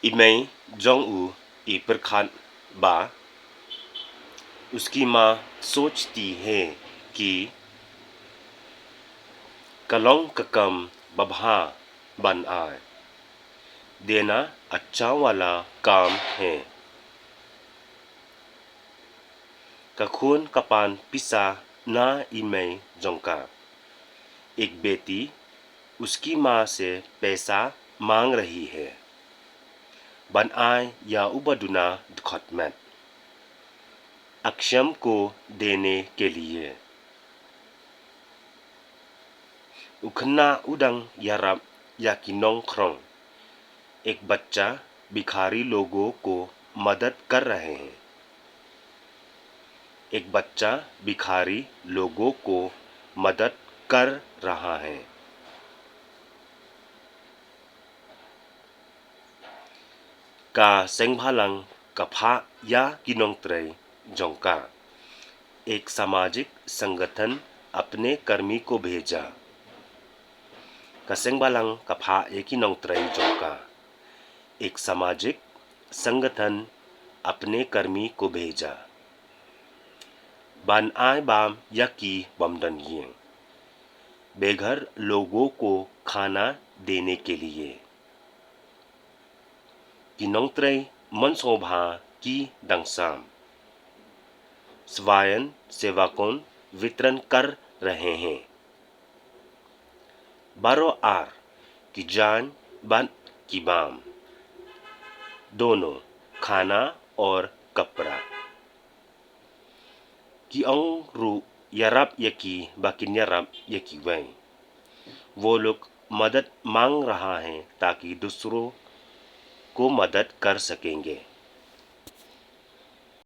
इमई Jong इपरखान बा उसकी माँ सोचती है कि कलोंग ककम बबहा बन आए देना अच्छा वाला काम है। कखून कपान पिसा ना इमई जोंका एक बेटी उसकी माँ से पैसा मांग रही है। बन आए या उबदुना दुखतमत अक्षम को देने के लिए उखन्ना उदंग यारब या किनोंग खरोंग एक बच्चा भिखारी लोगों को मदद कर रहे हैं। एक बच्चा भिखारी लोगों को मदद कर रहा है। का सेंगभालंग कफा या किनोंगत्रय जोंका एक सामाजिक संगठन अपने कर्मी को भेजा। का सेंगभालंग कफा एक किनोंगत्रय जोंका एक सामाजिक संगठन अपने कर्मी को भेजा। बन आए बाम यकी बमदन ये बेघर लोगों को खाना देने के लिए किनोंगत्रय मनसोभा की दंगसाम स्वायन सेवाकों वितरण कर रहे हैं। बारो आर की जान बन की बाम दोनों खाना और कपड़ा की रू यरब यकी बाकिन यरब यकी वै वो लोग मदद मांग रहा है ताकि दूसरों को मदद कर सकेंगे।